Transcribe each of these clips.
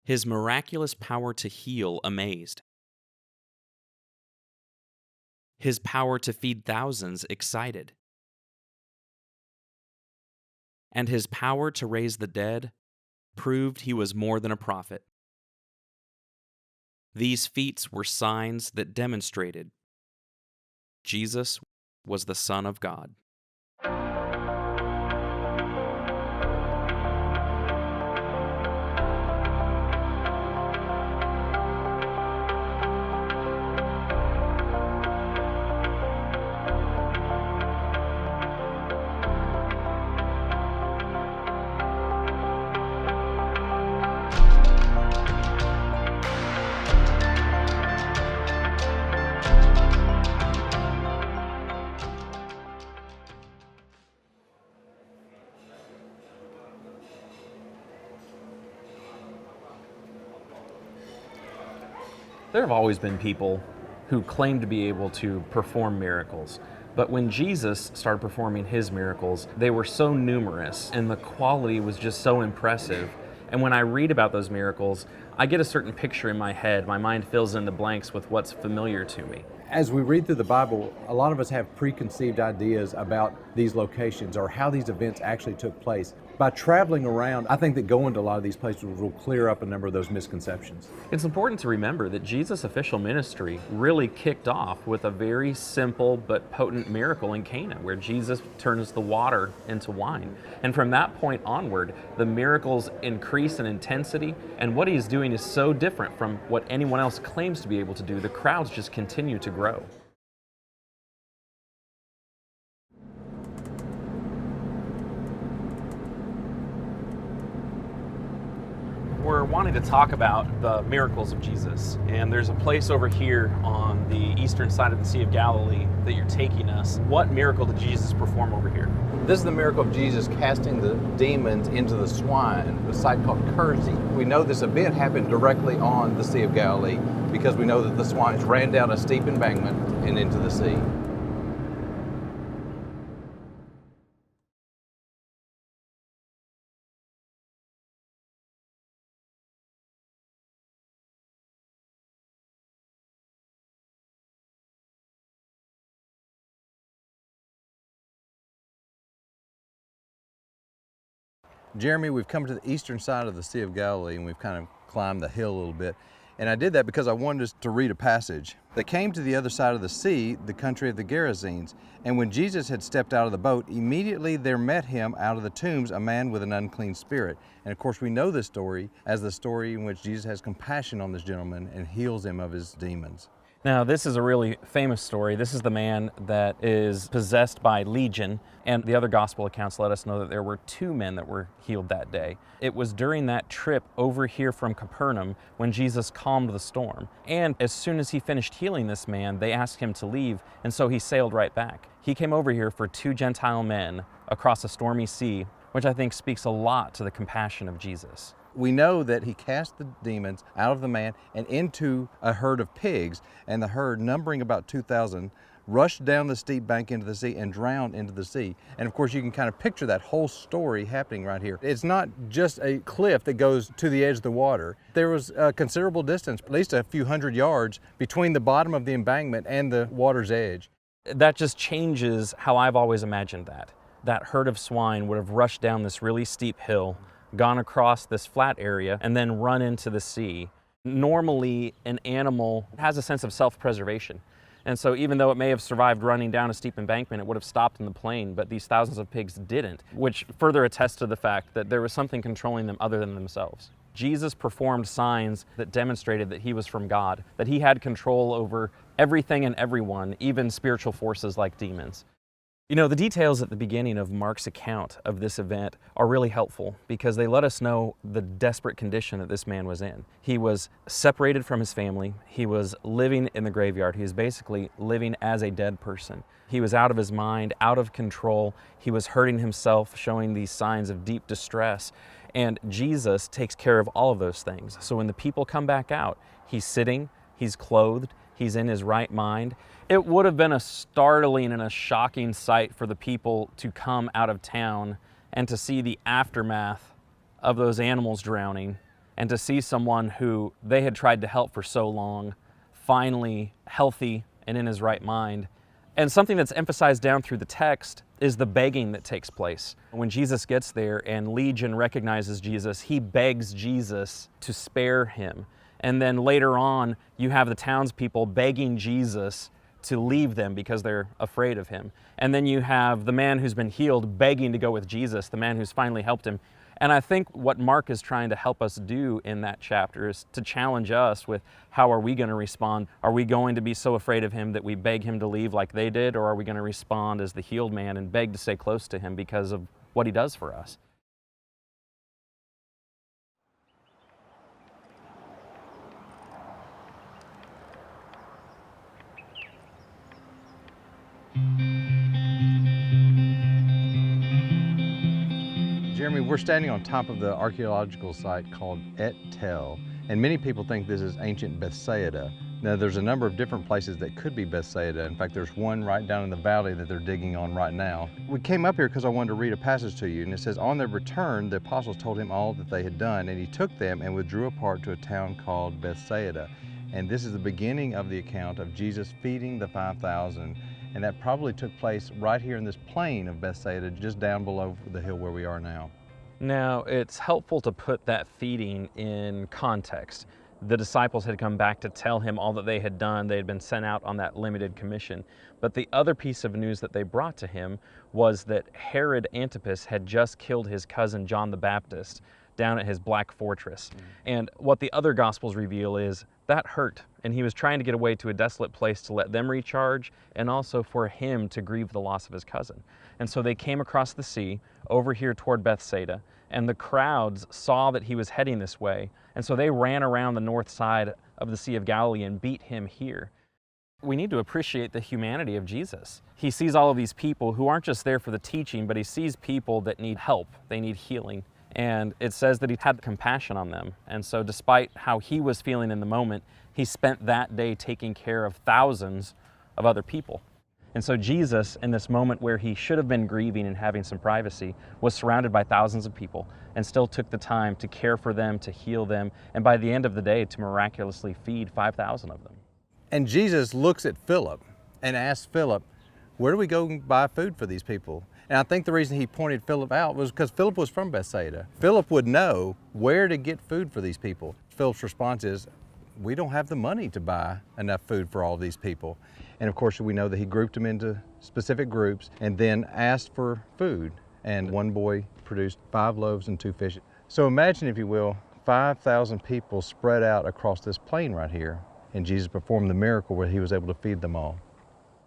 His miraculous power to heal amazed. His power to feed thousands excited. And his power to raise the dead proved he was more than a prophet. These feats were signs that demonstrated Jesus was the Son of God. There have always been people who claim to be able to perform miracles. But when Jesus started performing his miracles, they were so numerous and the quality was just so impressive. And when I read about those miracles, I get a certain picture in my head. My mind fills in the blanks with what's familiar to me. As we read through the Bible, a lot of us have preconceived ideas about these locations or how these events actually took place. By traveling around, I think that going to a lot of these places will clear up a number of those misconceptions. It's important to remember that Jesus' official ministry really kicked off with a very simple but potent miracle in Cana, where Jesus turns the water into wine. And from that point onward, the miracles increase in intensity, and what he's doing is so different from what anyone else claims to be able to do. The crowds just continue to grow. We're wanting to talk about the miracles of Jesus, and there's a place over here on the eastern side of the Sea of Galilee that you're taking us. What miracle did Jesus perform over here? This is the miracle of Jesus casting the demons into the swine, a site called Curzy. We know this event happened directly on the Sea of Galilee because we know that the swines ran down a steep embankment and into the sea. Jeremy, we've come to the eastern side of the Sea of Galilee and we've kind of climbed the hill a little bit. And I did that because I wanted us to read a passage. They came to the other side of the sea, the country of the Gerasenes. And when Jesus had stepped out of the boat, immediately there met him out of the tombs a man with an unclean spirit. And of course we know this story as the story in which Jesus has compassion on this gentleman and heals him of his demons. Now, this is a really famous story. This is the man that is possessed by Legion, and the other gospel accounts let us know that there were 2 men that were healed that day. It was during that trip over here from Capernaum when Jesus calmed the storm. And as soon as he finished healing this man, they asked him to leave, and so he sailed right back. He came over here for 2 Gentile men across a stormy sea, which I think speaks a lot to the compassion of Jesus. We know that he cast the demons out of the man and into a herd of pigs, and the herd, numbering about 2,000, rushed down the steep bank into the sea and drowned into the sea. And of course you can kind of picture that whole story happening right here. It's not just a cliff that goes to the edge of the water. There was a considerable distance, at least a few hundred yards, between the bottom of the embankment and the water's edge. That just changes how I've always imagined that. That herd of swine would have rushed down this really steep hill, gone across this flat area, and then run into the sea. Normally, an animal has a sense of self-preservation. And so even though it may have survived running down a steep embankment, it would have stopped in the plain, but these thousands of pigs didn't, which further attests to the fact that there was something controlling them other than themselves. Jesus performed signs that demonstrated that he was from God, that he had control over everything and everyone, even spiritual forces like demons. You know, the details at the beginning of Mark's account of this event are really helpful because they let us know the desperate condition that this man was in. He was separated from his family. He was living in the graveyard. He was basically living as a dead person. He was out of his mind, out of control. He was hurting himself, showing these signs of deep distress. And Jesus takes care of all of those things. So when the people come back out, he's sitting, he's clothed, he's in his right mind. It would have been a startling and a shocking sight for the people to come out of town and to see the aftermath of those animals drowning and to see someone who they had tried to help for so long, finally healthy and in his right mind. And something that's emphasized down through the text is the begging that takes place. When Jesus gets there and Legion recognizes Jesus, he begs Jesus to spare him. And then later on, you have the townspeople begging Jesus to leave them because they're afraid of him. And then you have the man who's been healed begging to go with Jesus, the man who's finally helped him. And I think what Mark is trying to help us do in that chapter is to challenge us with how are we going to respond? Are we going to be so afraid of him that we beg him to leave like they did? Or are we going to respond as the healed man and beg to stay close to him because of what he does for us? Jeremy, we're standing on top of the archaeological site called Et Tel, and many people think this is ancient Bethsaida. Now, there's a number of different places that could be Bethsaida. In fact, there's one right down in the valley that they're digging on right now. We came up here because I wanted to read a passage to you, and it says, "On their return, the apostles told him all that they had done, and he took them and withdrew apart to a town called Bethsaida." And this is the beginning of the account of Jesus feeding the 5,000. And that probably took place right here in this plain of Bethsaida, just down below the hill where we are now. Now, it's helpful to put that feeding in context. The disciples had come back to tell him all that they had done. They had been sent out on that limited commission. But the other piece of news that they brought to him was that Herod Antipas had just killed his cousin John the Baptist down at his Black Fortress. And what the other Gospels reveal is that hurt. And he was trying to get away to a desolate place to let them recharge and also for him to grieve the loss of his cousin. And so they came across the sea over here toward Bethsaida, and the crowds saw that he was heading this way. And so they ran around the north side of the Sea of Galilee and beat him here. We need to appreciate the humanity of Jesus. He sees all of these people who aren't just there for the teaching, but he sees people that need help, they need healing. And it says that he had compassion on them. And so despite how he was feeling in the moment, he spent that day taking care of thousands of other people. And so Jesus, in this moment where he should have been grieving and having some privacy, was surrounded by thousands of people and still took the time to care for them, to heal them, and by the end of the day, to miraculously feed 5,000 of them. And Jesus looks at Philip and asks Philip, "Where do we go and buy food for these people?" And I think the reason he pointed Philip out was because Philip was from Bethsaida. Philip would know where to get food for these people. Philip's response is, "We don't have the money to buy enough food for all these people." And of course, we know that he grouped them into specific groups and then asked for food. And one boy produced 5 loaves and 2 fish. So imagine, if you will, 5,000 people spread out across this plain right here. And Jesus performed the miracle where he was able to feed them all.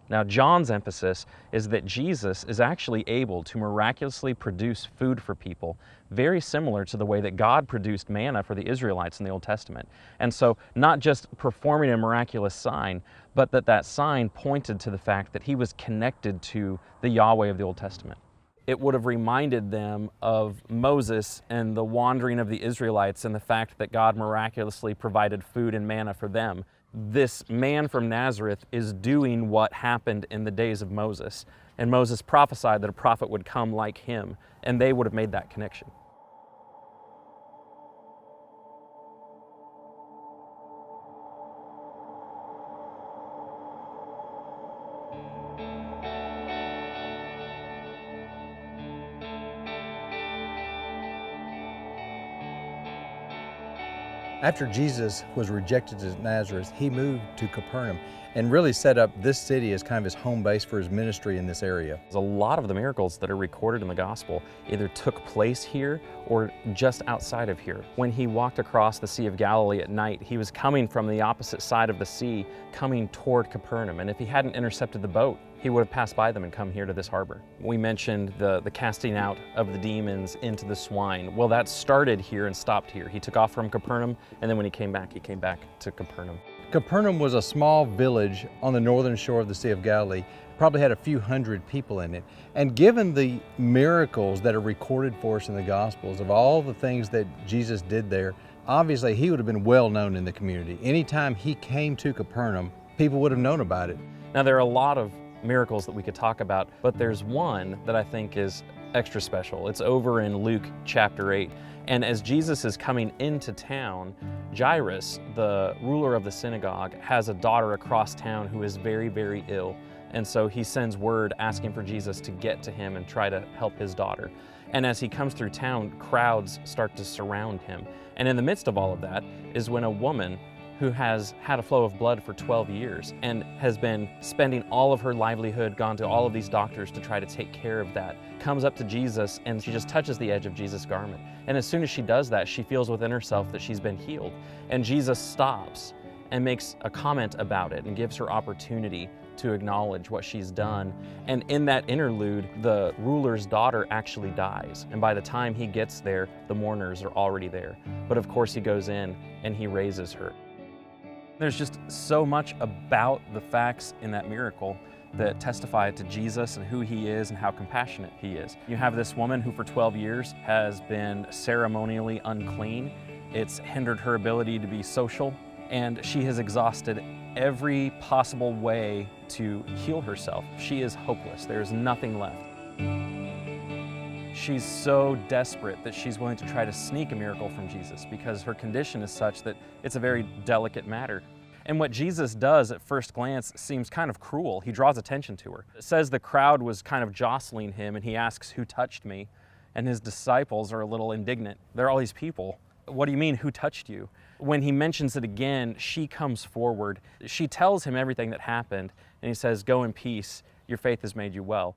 Now, John's emphasis is that Jesus is actually able to miraculously produce food for people, very similar to the way that God produced manna for the Israelites in the Old Testament. And so, not just performing a miraculous sign, but that sign pointed to the fact that he was connected to the Yahweh of the Old Testament. It would have reminded them of Moses and the wandering of the Israelites and the fact that God miraculously provided food and manna for them. This man from Nazareth is doing what happened in the days of Moses. And Moses prophesied that a prophet would come like him, and they would have made that connection. After Jesus was rejected at Nazareth, he moved to Capernaum and really set up this city as kind of his home base for his ministry in this area. A lot of the miracles that are recorded in the gospel either took place here or just outside of here. When he walked across the Sea of Galilee at night, he was coming from the opposite side of the sea, coming toward Capernaum. And if he hadn't intercepted the boat, he would have passed by them and come here to this harbor. We mentioned the casting out of the demons into the swine. Well, that started here and stopped here. He took off from Capernaum, and then when he came back to Capernaum. Capernaum was a small village on the northern shore of the Sea of Galilee. Probably had a few hundred people in it. And given the miracles that are recorded for us in the Gospels of all the things that Jesus did there, obviously he would have been well known in the community. Anytime he came to Capernaum, people would have known about it. Now, there are a lot of miracles that we could talk about, but there's one that I think is extra special. It's over in Luke chapter 8. And as Jesus is coming into town, Jairus, the ruler of the synagogue, has a daughter across town who is very, very ill. And so he sends word asking for Jesus to get to him and try to help his daughter. And as he comes through town, crowds start to surround him. And in the midst of all of that is when a woman who has had a flow of blood for 12 years and has been spending all of her livelihood, gone to all of these doctors to try to take care of that, comes up to Jesus and she just touches the edge of Jesus' garment. And as soon as she does that, she feels within herself that she's been healed. And Jesus stops and makes a comment about it and gives her opportunity to acknowledge what she's done. And in that interlude, the ruler's daughter actually dies. And by the time he gets there, the mourners are already there. But of course he goes in and he raises her. There's just so much about the facts in that miracle that testify to Jesus and who he is and how compassionate he is. You have this woman who for 12 years has been ceremonially unclean. It's hindered her ability to be social, and she has exhausted every possible way to heal herself. She is hopeless. There's nothing left. She's so desperate that she's willing to try to sneak a miracle from Jesus because her condition is such that it's a very delicate matter. And what Jesus does at first glance seems kind of cruel. He draws attention to her. It says the crowd was kind of jostling him and he asks, "Who touched me?" And his disciples are a little indignant. There are all these people. What do you mean, who touched you? When he mentions it again, she comes forward. She tells him everything that happened and he says, "Go in peace, your faith has made you well."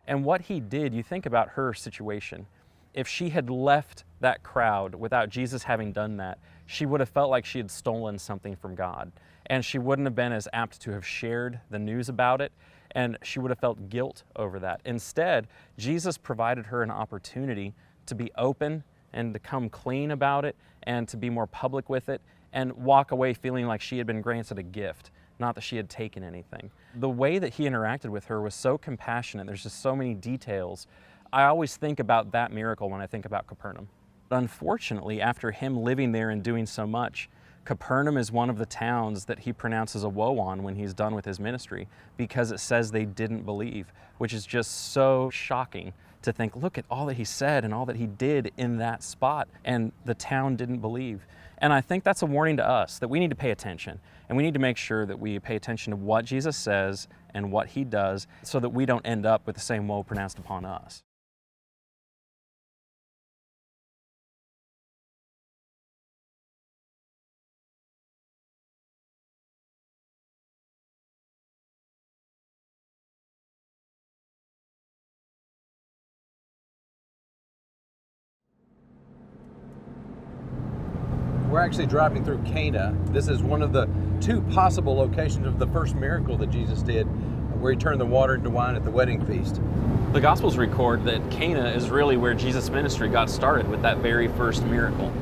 And what he did, you think about her situation. If she had left that crowd without Jesus having done that, she would have felt like she had stolen something from God. And she wouldn't have been as apt to have shared the news about it, and she would have felt guilt over that. Instead, Jesus provided her an opportunity to be open and to come clean about it and to be more public with it and walk away feeling like she had been granted a gift, not that she had taken anything. The way that he interacted with her was so compassionate. There's just so many details. I always think about that miracle when I think about Capernaum. Unfortunately, after him living there and doing so much, Capernaum is one of the towns that he pronounces a woe on when he's done with his ministry because it says they didn't believe, which is just so shocking to think, look at all that he said and all that he did in that spot, and the town didn't believe. And I think that's a warning to us that we need to pay attention, and we need to make sure that we pay attention to what Jesus says and what he does so that we don't end up with the same woe pronounced upon us. We're actually driving through Cana. This is one of the two possible locations of the first miracle that Jesus did, where he turned the water into wine at the wedding feast. The Gospels record that Cana is really where Jesus' ministry got started with that very first miracle.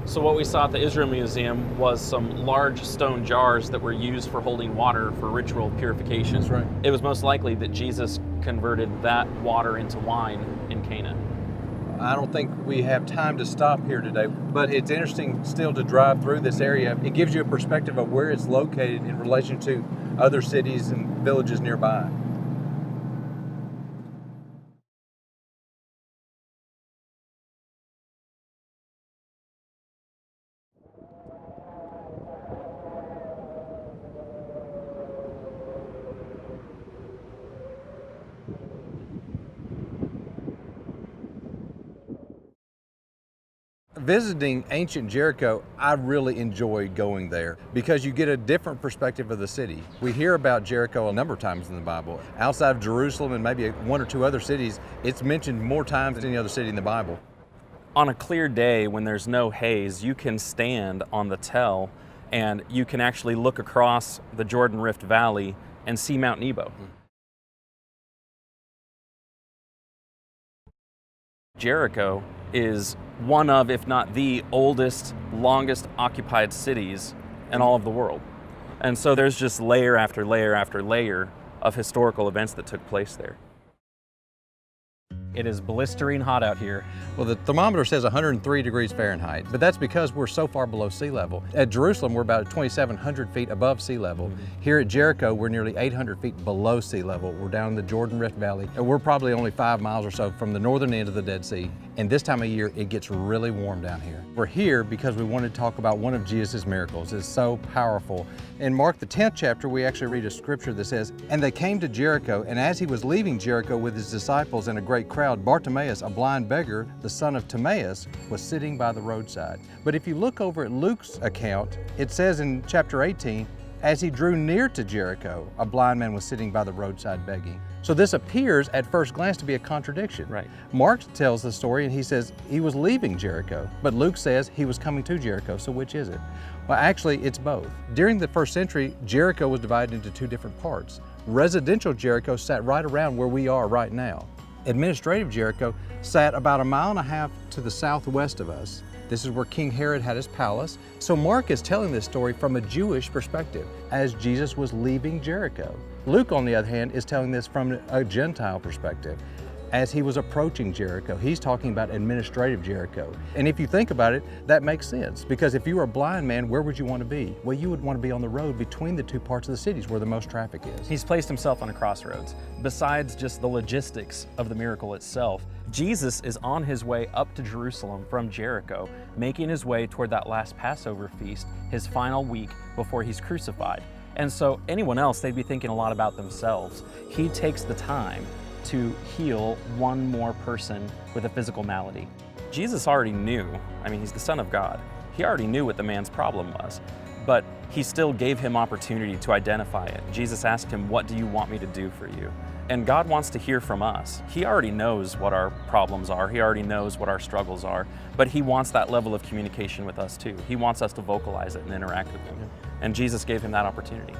So what we saw at the Israel Museum was some large stone jars that were used for holding water for ritual purification. That's right. It was most likely that Jesus converted that water into wine in Cana. I don't think we have time to stop here today, but it's interesting still to drive through this area. It gives you a perspective of where it's located in relation to other cities and villages nearby. Visiting ancient Jericho, I really enjoyed going there because you get a different perspective of the city. We hear about Jericho a number of times in the Bible. Outside of Jerusalem and maybe one or two other cities, it's mentioned more times than any other city in the Bible. On a clear day when there's no haze, you can stand on the Tell and you can actually look across the Jordan Rift Valley and see Mount Nebo. Jericho is one of, if not the oldest, longest occupied cities in all of the world. And so there's just layer after layer after layer of historical events that took place there. It is blistering hot out here. Well, the thermometer says 103 degrees Fahrenheit, but that's because we're so far below sea level. At Jerusalem, we're about 2,700 feet above sea level. Here at Jericho, we're nearly 800 feet below sea level. We're down in the Jordan Rift Valley, and we're probably only 5 miles or so from the northern end of the Dead Sea. And this time of year, it gets really warm down here. We're here because we want to talk about one of Jesus' miracles. It's so powerful. In Mark, the 10th chapter, we actually read a scripture that says, "And they came to Jericho, and as he was leaving Jericho with his disciples and a great crowd, Bartimaeus, a blind beggar, the son of Timaeus, was sitting by the roadside." But if you look over at Luke's account, it says in chapter 18, "As he drew near to Jericho, a blind man was sitting by the roadside begging." So this appears at first glance to be a contradiction. Right. Mark tells the story and he says he was leaving Jericho, but Luke says he was coming to Jericho. So which is it? Well, actually, it's both. During the first century, Jericho was divided into two different parts. Residential Jericho sat right around where we are right now. Administrative Jericho sat about 1.5 miles to the southwest of us. This is where King Herod had his palace. So Mark is telling this story from a Jewish perspective as Jesus was leaving Jericho. Luke, on the other hand, is telling this from a Gentile perspective. As he was approaching Jericho, he's talking about administrative Jericho. And if you think about it, that makes sense, because if you were a blind man, where would you want to be? Well, you would want to be on the road between the two parts of the cities where the most traffic is. He's placed himself on a crossroads. Besides just the logistics of the miracle itself, Jesus is on his way up to Jerusalem from Jericho, making his way toward that last Passover feast, his final week before he's crucified. And so anyone else, they'd be thinking a lot about themselves. He takes the time to heal one more person with a physical malady. Jesus already knew, he's the Son of God. He already knew what the man's problem was, but he still gave him opportunity to identify it. Jesus asked him, "What do you want me to do for you?" And God wants to hear from us. He already knows what our problems are. He already knows what our struggles are, but he wants that level of communication with us too. He wants us to vocalize it and interact with him. And Jesus gave him that opportunity.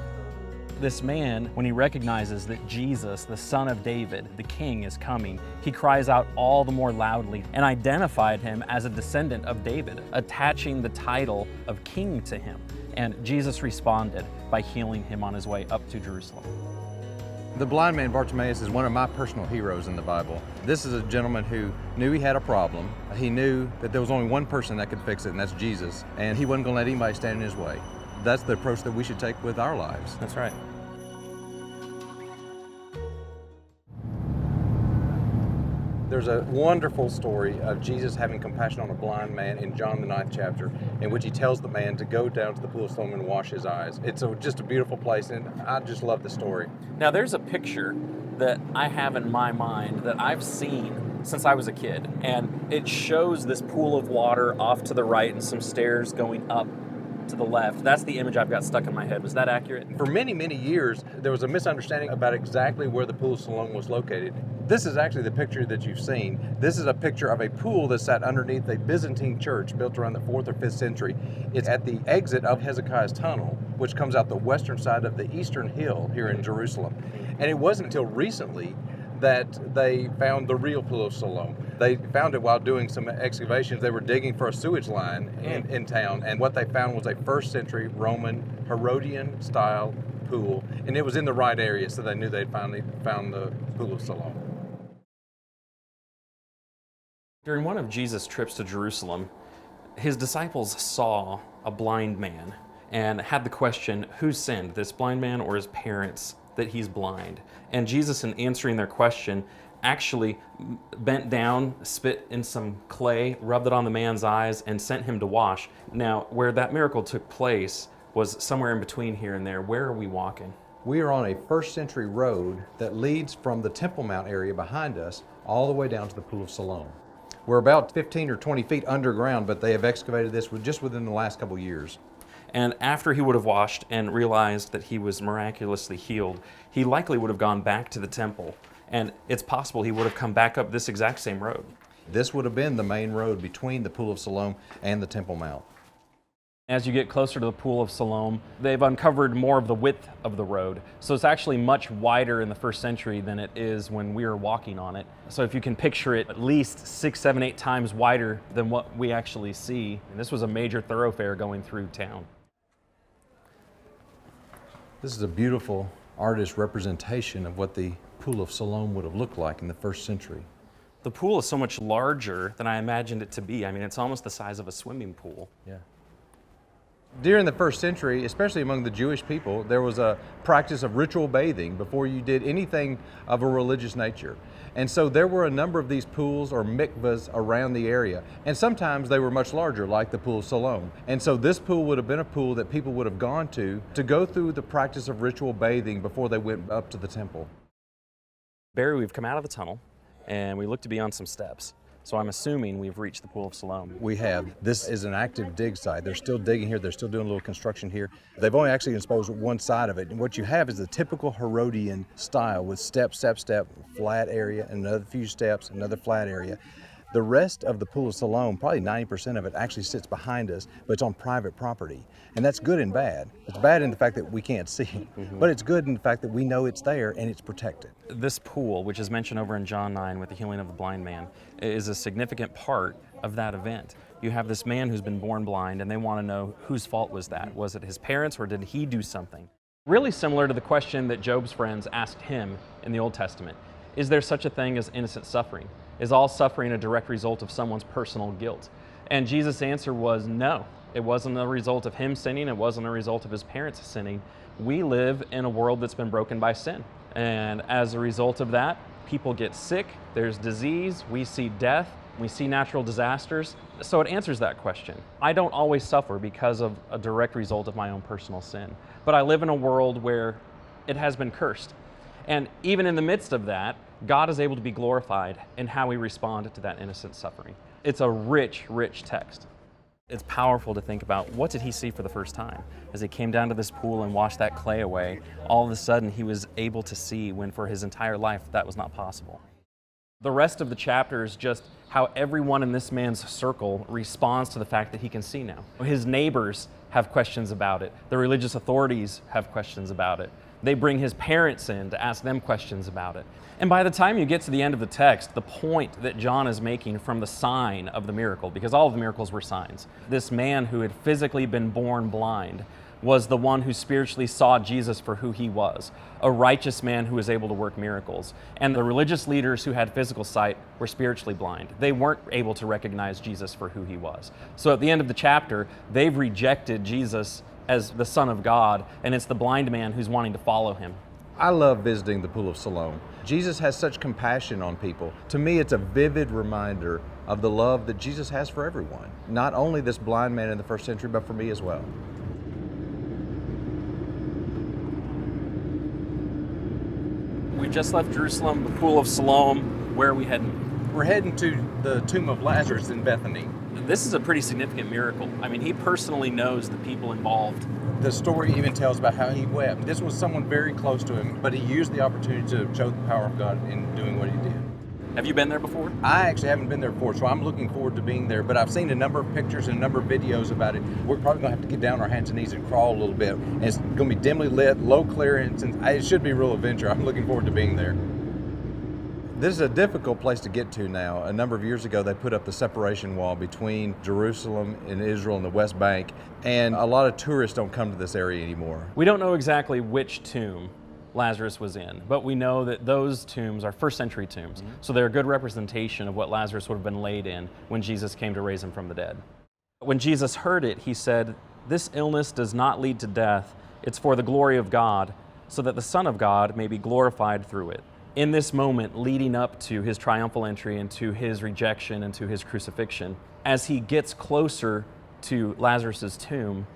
This man, when he recognizes that Jesus, the Son of David, the King, is coming, he cries out all the more loudly and identified him as a descendant of David, attaching the title of king to him. And Jesus responded by healing him on his way up to Jerusalem. The blind man Bartimaeus is one of my personal heroes in the Bible. This is a gentleman who knew he had a problem. He knew that there was only one person that could fix it, and that's Jesus. And he wasn't going to let anybody stand in his way. That's the approach that we should take with our lives. That's right. There's a wonderful story of Jesus having compassion on a blind man in John the 9th chapter, in which he tells the man to go down to the pool of Siloam and wash his eyes. It's just a beautiful place, and I just love the story. Now there's a picture that I have in my mind that I've seen since I was a kid, and it shows this pool of water off to the right and some stairs going up to the left. That's the image I've got stuck in my head. Was that accurate? For many, many years, there was a misunderstanding about exactly where the pool of Siloam was located. This is actually the picture that you've seen. This is a picture of a pool that sat underneath a Byzantine church built around the 4th or 5th century. It's at the exit of Hezekiah's tunnel, which comes out the western side of the eastern hill here in Jerusalem. And it wasn't until recently that they found the real pool of Siloam. They found it while doing some excavations. They were digging for a sewage line in town, and what they found was a 1st century Roman Herodian style pool, and it was in the right area, so they knew they'd finally found the pool of Siloam. During one of Jesus' trips to Jerusalem, his disciples saw a blind man and had the question, who sinned, this blind man or his parents, that he's blind? And Jesus, in answering their question, actually bent down, spit in some clay, rubbed it on the man's eyes, and sent him to wash. Now, where that miracle took place was somewhere in between here and there. Where are we walking? We are on a 1st century road that leads from the Temple Mount area behind us all the way down to the Pool of Siloam. We're about 15 or 20 feet underground, but they have excavated this just within the last couple years. And after he would have washed and realized that he was miraculously healed, he likely would have gone back to the temple. And it's possible he would have come back up this exact same road. This would have been the main road between the Pool of Siloam and the Temple Mount. As you get closer to the Pool of Siloam, they've uncovered more of the width of the road. So it's actually much wider in the 1st century than it is when we were walking on it. So if you can picture it, at least 6, 7, 8 times wider than what we actually see. And this was a major thoroughfare going through town. This is a beautiful artist representation of what the Pool of Siloam would have looked like in the 1st century. The pool is so much larger than I imagined it to be. I mean, it's almost the size of a swimming pool. Yeah. During the first century, especially among the Jewish people, there was a practice of ritual bathing before you did anything of a religious nature. And so there were a number of these pools or mikvahs around the area. And sometimes they were much larger, like the Pool of Siloam. And so this pool would have been a pool that people would have gone to go through the practice of ritual bathing before they went up to the temple. Barry, we've come out of the tunnel, and we look to be on some steps. So I'm assuming we've reached the Pool of Siloam. We have. This is an active dig site. They're still digging here. They're still doing a little construction here. They've only actually exposed one side of it. And what you have is the typical Herodian style with step, step, step, flat area, and another few steps, another flat area. The rest of the Pool of Siloam, probably 90% of it, actually sits behind us, but it's on private property. And that's good and bad. It's bad in the fact that we can't see it, but it's good in the fact that we know it's there and it's protected. This pool, which is mentioned over in John 9 with the healing of the blind man, is a significant part of that event. You have this man who's been born blind, and they want to know whose fault was that? Was it his parents, or did he do something? Really similar to the question that Job's friends asked him in the Old Testament. Is there such a thing as innocent suffering? Is all suffering a direct result of someone's personal guilt? And Jesus' answer was no. It wasn't a result of him sinning. It wasn't a result of his parents sinning. We live in a world that's been broken by sin. And as a result of that, people get sick, there's disease, we see death, we see natural disasters. So it answers that question. I don't always suffer because of a direct result of my own personal sin. But I live in a world where it has been cursed. And even in the midst of that, God is able to be glorified in how we respond to that innocent suffering. It's a rich, rich text. It's powerful to think about, what did he see for the first time? As he came down to this pool and washed that clay away, all of a sudden he was able to see when for his entire life that was not possible. The rest of the chapter is just how everyone in this man's circle responds to the fact that he can see now. His neighbors have questions about it. The religious authorities have questions about it. They bring his parents in to ask them questions about it. And by the time you get to the end of the text, the point that John is making from the sign of the miracle, because all of the miracles were signs, this man who had physically been born blind was the one who spiritually saw Jesus for who he was, a righteous man who was able to work miracles. And the religious leaders who had physical sight were spiritually blind. They weren't able to recognize Jesus for who he was. So at the end of the chapter, they've rejected Jesus as the Son of God, and it's the blind man who's wanting to follow him. I love visiting the Pool of Siloam. Jesus has such compassion on people. To me, it's a vivid reminder of the love that Jesus has for everyone. Not only this blind man in the first century, but for me as well. We just left Jerusalem, the Pool of Siloam. Where are we heading? We're heading to the tomb of Lazarus in Bethany. This is a pretty significant miracle. I mean, he personally knows the people involved. The story even tells about how he wept. This was someone very close to him, but he used the opportunity to show the power of God in doing what he did. Have you been there before? I actually haven't been there before, so I'm looking forward to being there, but I've seen a number of pictures and a number of videos about it. We're probably going to have to get down on our hands and knees and crawl a little bit. And it's going to be dimly lit, low clearance, and it should be a real adventure. I'm looking forward to being there. This is a difficult place to get to now. A number of years ago, they put up the separation wall between Jerusalem and Israel and the West Bank, and a lot of tourists don't come to this area anymore. We don't know exactly which tomb Lazarus was in, but we know that those tombs are first century tombs. So they're a good representation of what Lazarus would have been laid in when Jesus came to raise him from the dead. When Jesus heard it, he said, "This illness does not lead to death. It's for the glory of God, so that the Son of God may be glorified through it." In this moment leading up to his triumphal entry and to his rejection and to his crucifixion, as he gets closer to Lazarus' tomb,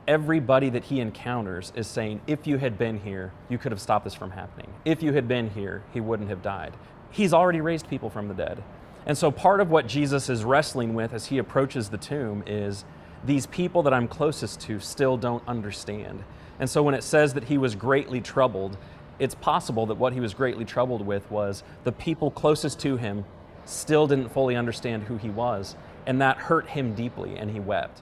everybody that he encounters is saying, if you had been here, you could have stopped this from happening. If you had been here, he wouldn't have died. He's already raised people from the dead. And so part of what Jesus is wrestling with as he approaches the tomb is, these people that I'm closest to still don't understand. And so when it says that he was greatly troubled, it's possible that what he was greatly troubled with was the people closest to him still didn't fully understand who he was, and that hurt him deeply, and he wept.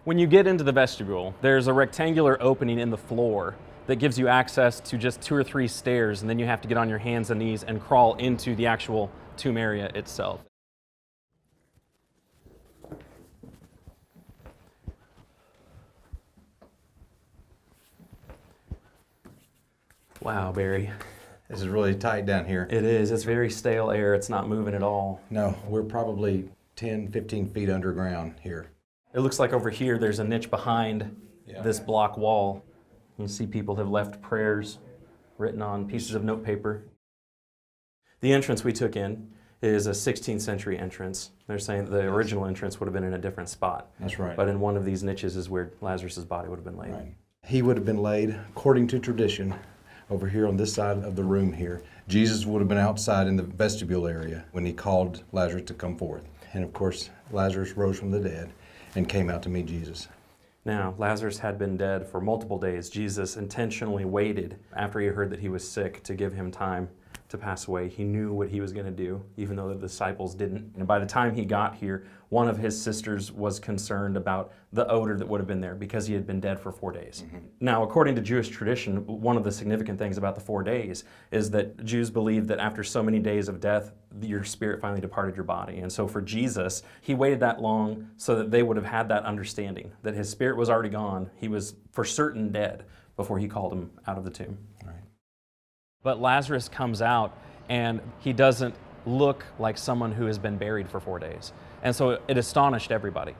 When you get into the vestibule, there's a rectangular opening in the floor that gives you access to just 2 or 3 stairs, and then you have to get on your hands and knees and crawl into the actual tomb area itself. Wow, Barry. This is really tight down here. It is. It's very stale air. It's not moving at all. No, we're probably 10, 15 feet underground here. It looks like over here there's a niche behind this block wall. You see people have left prayers written on pieces of notepaper. The entrance we took in is a 16th century entrance. They're saying that the original entrance would have been in a different spot. That's right. But in one of these niches is where Lazarus' body would have been laid. Right. He would have been laid, according to tradition, over here on this side of the room here. Jesus would have been outside in the vestibule area when he called Lazarus to come forth. And of course, Lazarus rose from the dead and came out to meet Jesus. Now, Lazarus had been dead for multiple days. Jesus intentionally waited after he heard that he was sick to give him time to pass away. He knew what he was going to do, even though the disciples didn't. And by the time he got here, one of his sisters was concerned about the odor that would have been there because he had been dead for 4 days. Now, according to Jewish tradition, one of the significant things about the 4 days is that Jews believe that after so many days of death, your spirit finally departed your body. And so for Jesus, he waited that long so that they would have had that understanding, that his spirit was already gone. He was for certain dead before he called him out of the tomb. Right. But Lazarus comes out, and he doesn't look like someone who has been buried for 4 days. And so it astonished everybody.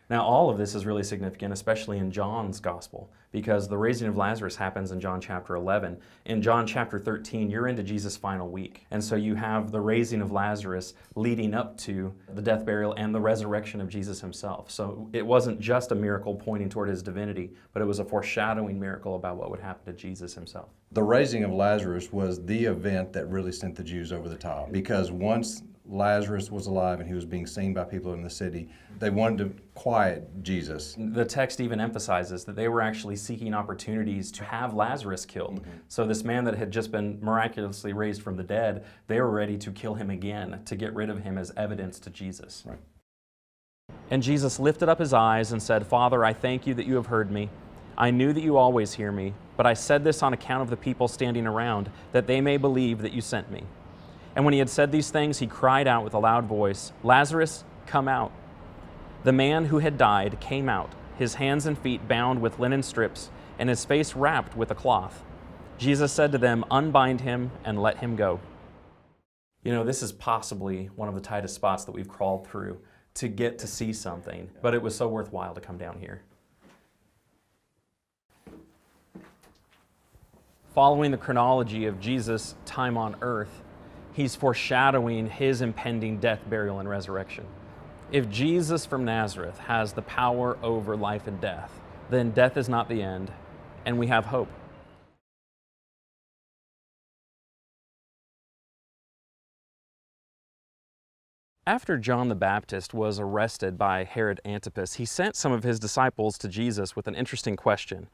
Now, all of this is really significant, especially in John's gospel, because the raising of Lazarus happens in John chapter 11. In John chapter 13, you're into Jesus' final week. And so you have the raising of Lazarus leading up to the death, burial, and the resurrection of Jesus himself. So it wasn't just a miracle pointing toward his divinity, but it was a foreshadowing miracle about what would happen to Jesus himself. The raising of Lazarus was the event that really sent the Jews over the top, because once Lazarus was alive and he was being seen by people in the city, they wanted to quiet Jesus. The text even emphasizes that they were actually seeking opportunities to have Lazarus killed. So this man that had just been miraculously raised from the dead, they were ready to kill him again, to get rid of him as evidence to Jesus. Right. And Jesus lifted up his eyes and said, "Father, I thank you that you have heard me. I knew that you always hear me, but I said this on account of the people standing around, that they may believe that you sent me." And when he had said these things, he cried out with a loud voice, "Lazarus, come out." The man who had died came out, his hands and feet bound with linen strips, and his face wrapped with a cloth. Jesus said to them, "Unbind him and let him go." You know, this is possibly one of the tightest spots that we've crawled through to get to see something, but it was so worthwhile to come down here. Following the chronology of Jesus' time on earth, he's foreshadowing his impending death, burial, and resurrection. If Jesus from Nazareth has the power over life and death, then death is not the end, and we have hope. After John the Baptist was arrested by Herod Antipas, he sent some of his disciples to Jesus with an interesting question.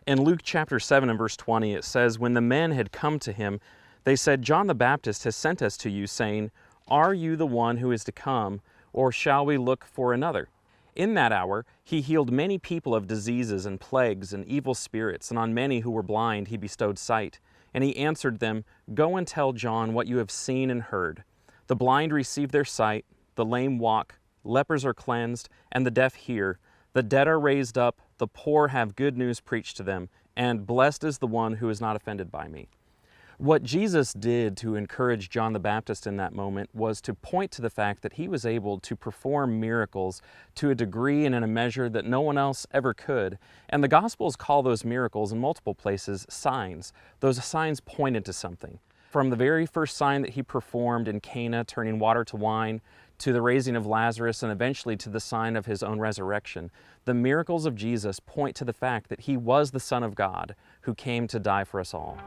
In Luke chapter 7 and verse 20, it says, "When the men had come to him, they said, 'John the Baptist has sent us to you, saying, Are you the one who is to come, or shall we look for another?' In that hour he healed many people of diseases and plagues and evil spirits, and on many who were blind he bestowed sight. And he answered them, 'Go and tell John what you have seen and heard. The blind receive their sight, the lame walk, lepers are cleansed, and the deaf hear. The dead are raised up, the poor have good news preached to them, and blessed is the one who is not offended by me.'" What Jesus did to encourage John the Baptist in that moment was to point to the fact that he was able to perform miracles to a degree and in a measure that no one else ever could. And the Gospels call those miracles in multiple places signs. Those signs pointed to something. From the very first sign that he performed in Cana, turning water to wine, to the raising of Lazarus, and eventually to the sign of his own resurrection, the miracles of Jesus point to the fact that he was the Son of God who came to die for us all.